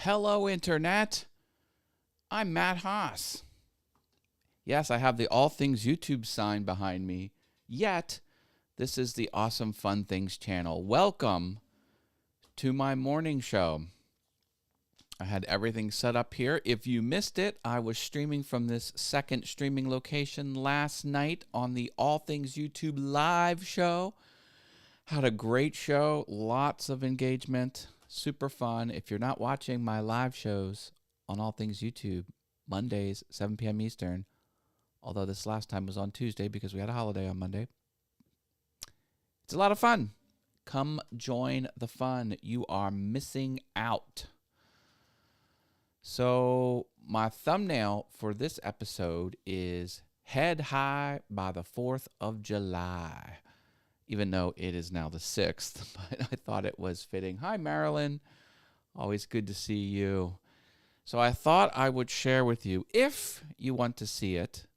Hello, Internet. I'm Matt Haas. Yes, I have the All Things YouTube sign behind me. Yet, this is the Awesome Fun Things channel. Welcome to my morning show. I had everything set up here. If you missed it, I was streaming from this second streaming location last night on the All Things YouTube live show. Had a great show, lots of engagement, super fun. If you're not watching my live shows on All Things YouTube, Mondays, 7 p.m. Eastern, although this last time was on Tuesday because we had a holiday on Monday, it's a lot of fun. Come join the fun. You are missing out. So my thumbnail for this episode is Head High by the 4th of July. Even though it is now the 6th, but I thought it was fitting. Hi, Marilyn. Always good to see you. So I thought I would share with you, if you want to see it,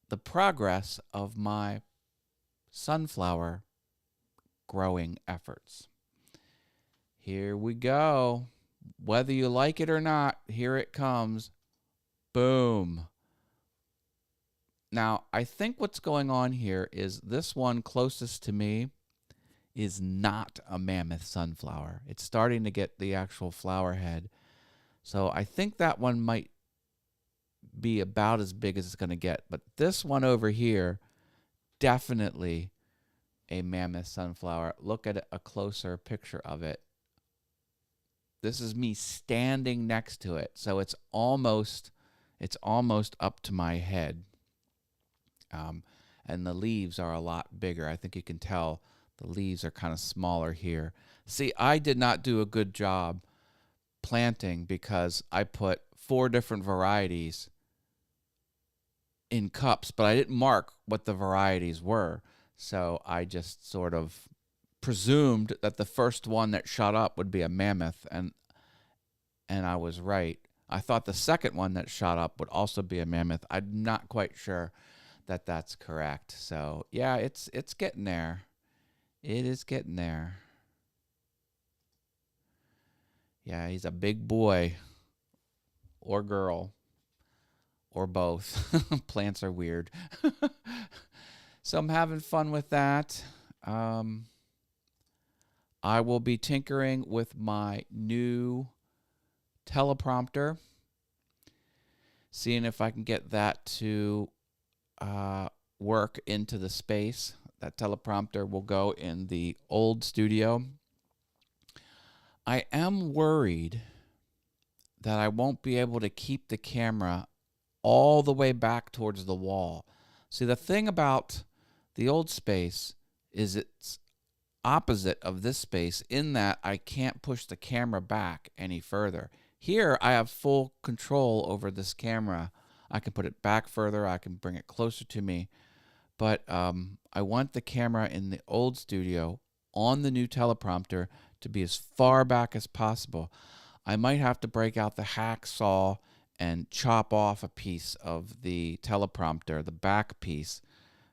the progress of my sunflower growing efforts. Here we go. Whether you like it or not, here it comes. Boom. Now, I think what's going on here is this one closest to me is not a mammoth sunflower. It's starting to get the actual flower head. So I think that one might be about as big as it's going to get. But this one over here, definitely a mammoth sunflower. Look at a closer picture of it. This is me standing next to it. So it's almost up to my head. And the leaves are a lot bigger. I think you can tell the leaves are kind of smaller here. See, I did not do a good job planting because I put 4 different varieties in cups, but I didn't mark what the varieties were. So I just sort of presumed that the first one that shot up would be a mammoth, and I was right. I thought the second one that shot up would also be a mammoth. I'm not quite sure that that's correct. So yeah, it's getting there. It is getting there. Yeah, he's a big boy or girl or both. Plants are weird. So I'm having fun with that. I will be tinkering with my new teleprompter, seeing if I can get that to work into the space. That teleprompter will go in the old studio. I am worried that I won't be able to keep the camera all the way back towards the wall. See, the thing about the old space is it's opposite of this space in that I can't push the camera back any further. Here, I have full control over this camera. I can put it back further. I can bring it closer to me. But I want the camera in the old studio on the new teleprompter to be as far back as possible. I might have to break out the hacksaw and chop off a piece of the teleprompter, the back piece,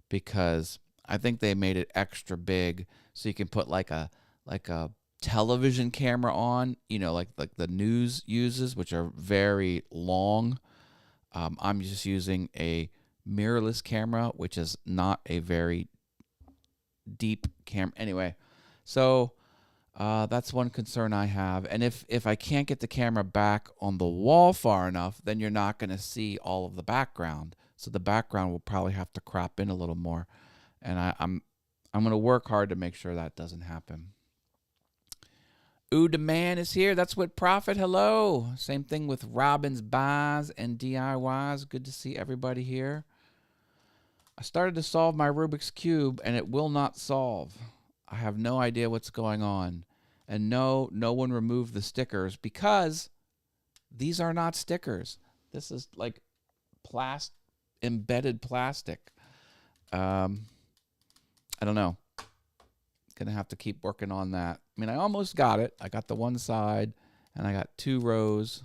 because I think they made it extra big so you can put like a television camera on, you know, like the news uses, which are very long. I'm just using a mirrorless camera, which is not a very deep camera. Anyway, so that's one concern I have. And if I can't get the camera back on the wall far enough, then you're not going to see all of the background. So the background will probably have to crop in a little more. And I'm going to work hard to make sure that doesn't happen. Ooh, the man is here. That's what Profit. Hello. Same thing with Robin's Buys and DIYs. Good to see everybody here. I started to solve my Rubik's Cube, and it will not solve. I have no idea what's going on. And no one removed the stickers because these are not stickers. This is like embedded plastic. I don't know. Gonna have to keep working on that. I mean, I almost got it. I got the one side and I got 2 rows,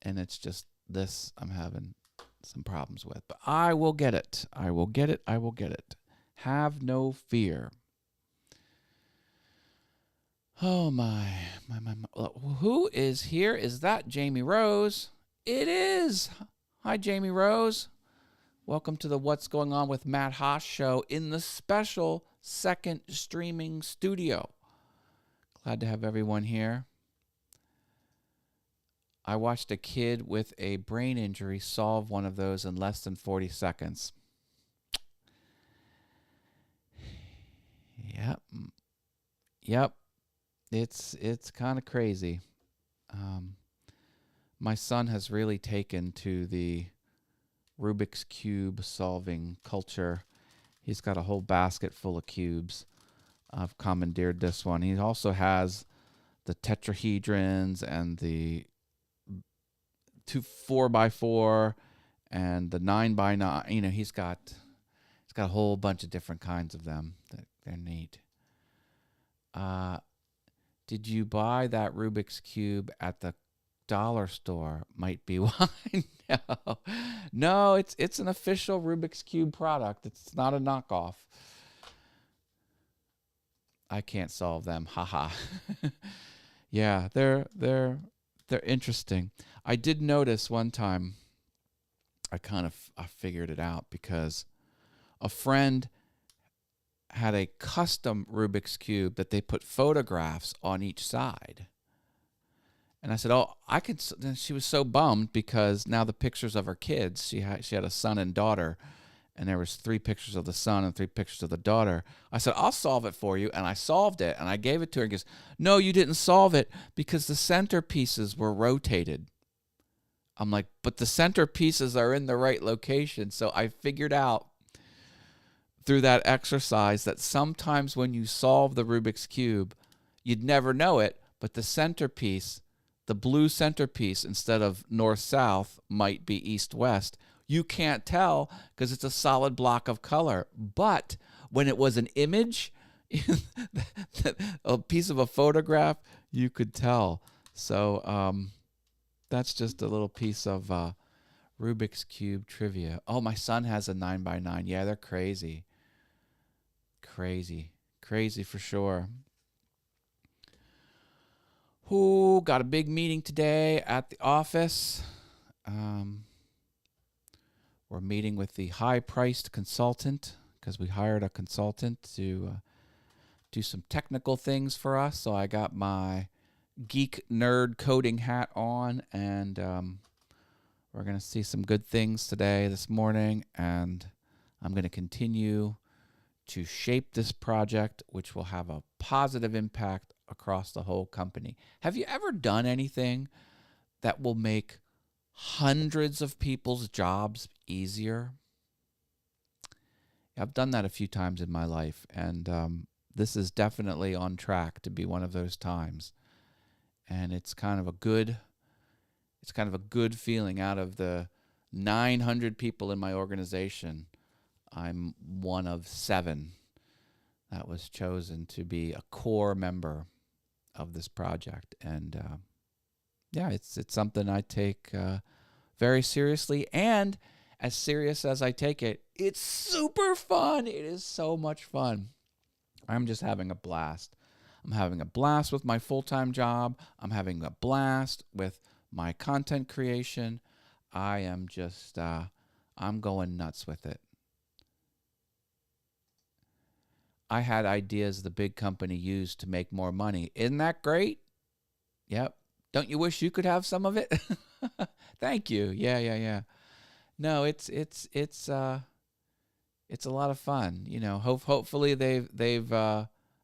and it's just this I'm having some problems with, but I will get it. I will get it. I will get it. Have no fear. Oh my. Who is here? Is that Jamie Rose? It is. Hi, Jamie Rose. Welcome to the What's Going On with Matt Haas show in the special second streaming studio. Glad to have everyone here. I watched a kid with a brain injury solve one of those in less than 40 seconds. Yep. It's kind of crazy. My son has really taken to the Rubik's Cube solving culture. He's got a whole basket full of cubes. I've commandeered this one. He also has the tetrahedrons and the 4x4 and the 9x9. You know, he's got a whole bunch of different kinds of them. They're neat. Did you buy that Rubik's Cube at the dollar store? Might be why. No, it's an official Rubik's Cube product. It's not a knockoff. I can't solve them. Haha. Yeah, they're interesting. I did notice one time, I figured it out because a friend had a custom Rubik's Cube that they put photographs on each side. And I said, "Oh, I could." And she was so bummed because now the pictures of her kids, she had a son and daughter, and there was 3 pictures of the son and 3 pictures of the daughter. I said, "I'll solve it for you," and I solved it, and I gave it to her. And goes, "No, you didn't solve it because the center pieces were rotated." I'm like, "But the center pieces are in the right location." So I figured out through that exercise that sometimes when you solve the Rubik's Cube, you'd never know it, but the centerpiece, the blue centerpiece instead of north-south might be east-west. You can't tell because it's a solid block of color. But when it was an image, a piece of a photograph, you could tell. So that's just a little piece of Rubik's Cube trivia. Oh, my son has a 9x9. Yeah, they're crazy. Crazy for sure. Who got a big meeting today at the office? We're meeting with the high-priced consultant because we hired a consultant to do some technical things for us. So I got my geek nerd coding hat on, and we're going to see some good things this morning, and I'm going to continue to shape this project, which will have a positive impact across the whole company. Have you ever done anything that will make hundreds of people's jobs easier? I've done that a few times in my life, and this is definitely on track to be one of those times. And it's kind of a good feeling. Out of the 900 people in my organization, I'm one of 7 that was chosen to be a core member of this project. And yeah, it's something I take very seriously. And as serious as I take it, it's super fun. It is so much fun. I'm just having a blast. I'm having a blast with my full-time job. I'm having a blast with my content creation. I am just, I'm going nuts with it. I had ideas the big company used to make more money. Isn't that great? Yep. Don't you wish you could have some of it? Thank you. Yeah. No, it's a lot of fun. You know, hopefully they've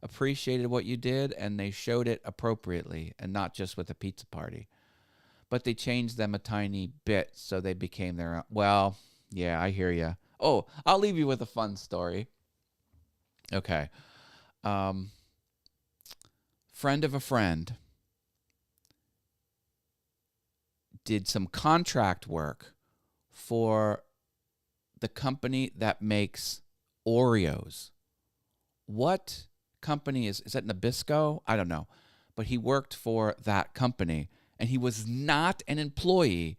appreciated what you did and they showed it appropriately and not just with a pizza party. But they changed them a tiny bit so they became their own. Well, yeah, I hear you. Oh, I'll leave you with a fun story. Okay. Friend of a friend did some contract work for the company that makes Oreos. What company is that? Nabisco? I don't know. But he worked for that company, and he was not an employee,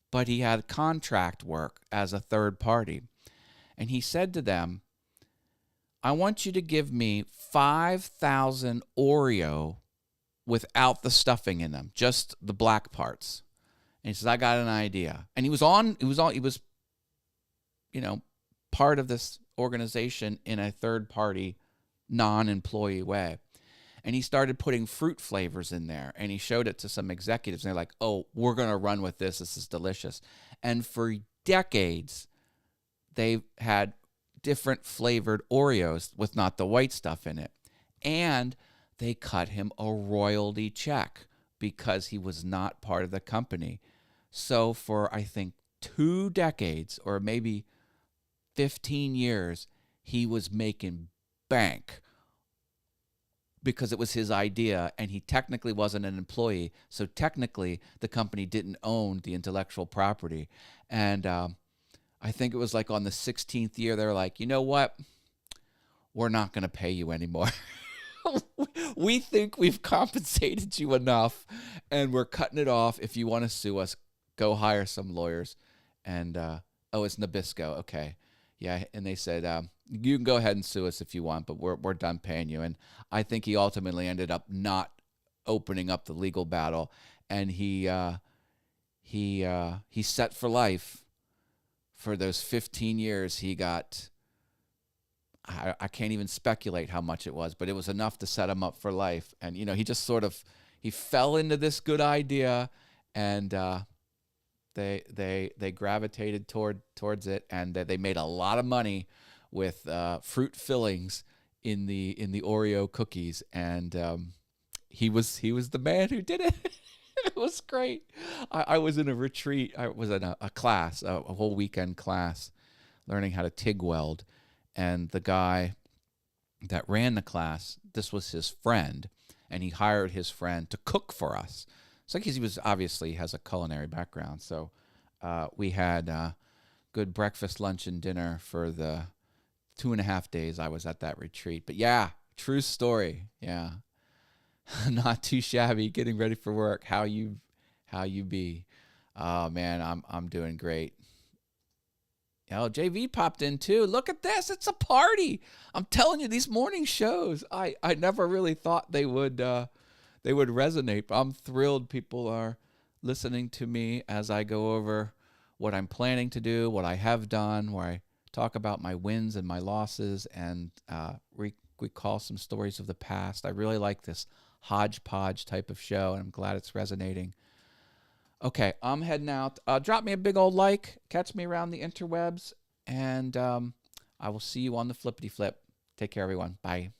but he had contract work as a third party. And he said to them, "I want you to give me 5,000 Oreo without the stuffing in them, just the black parts. And he says, I got an idea. And he was, part of this organization in a third party, non-employee way. And he started putting fruit flavors in there, and he showed it to some executives, and they're like, oh, we're going to run with this. This is delicious. And for decades, they've had different flavored Oreos with not the white stuff in it. And they cut him a royalty check because he was not part of the company. So for, I think, 2 decades or maybe 15 years, he was making bank because it was his idea, and he technically wasn't an employee. So technically, the company didn't own the intellectual property. And I think it was like on the 16th year, they were like, you know what? We're not going to pay you anymore. We think we've compensated you enough, and we're cutting it off. If you want to sue us, go hire some lawyers. And, it's Nabisco. Okay. Yeah. And they said, you can go ahead and sue us if you want, but we're done paying you. And I think he ultimately ended up not opening up the legal battle, and he set for life. For those 15 years, he got, I can't even speculate how much it was, but it was enough to set him up for life. And, he just he fell into this good idea, and they gravitated towards it, and they made a lot of money with fruit fillings in the Oreo cookies. And he was the man who did it. It was great. I was in a retreat. I was in a class, a whole weekend class, learning how to TIG weld. And the guy that ran the class, this was his friend, and he hired his friend to cook for us. So he was obviously has a culinary background. So we had good breakfast, lunch, and dinner for the 2.5 days I was at that retreat. But yeah, true story. Yeah. Not too shabby, getting ready for work. How you be? Oh man, I'm doing great. JV popped in too. Look at this. It's a party. I'm telling you, these morning shows, I never really thought they would resonate, but I'm thrilled people are listening to me as I go over what I'm planning to do, what I have done, where I talk about my wins and my losses, and recall some stories of the past. I really like this hodgepodge type of show, and I'm glad it's resonating. Okay, I'm heading out. Drop me a big old like. Catch me around the interwebs, and I will see you on the flippity flip. Take care, everyone. Bye.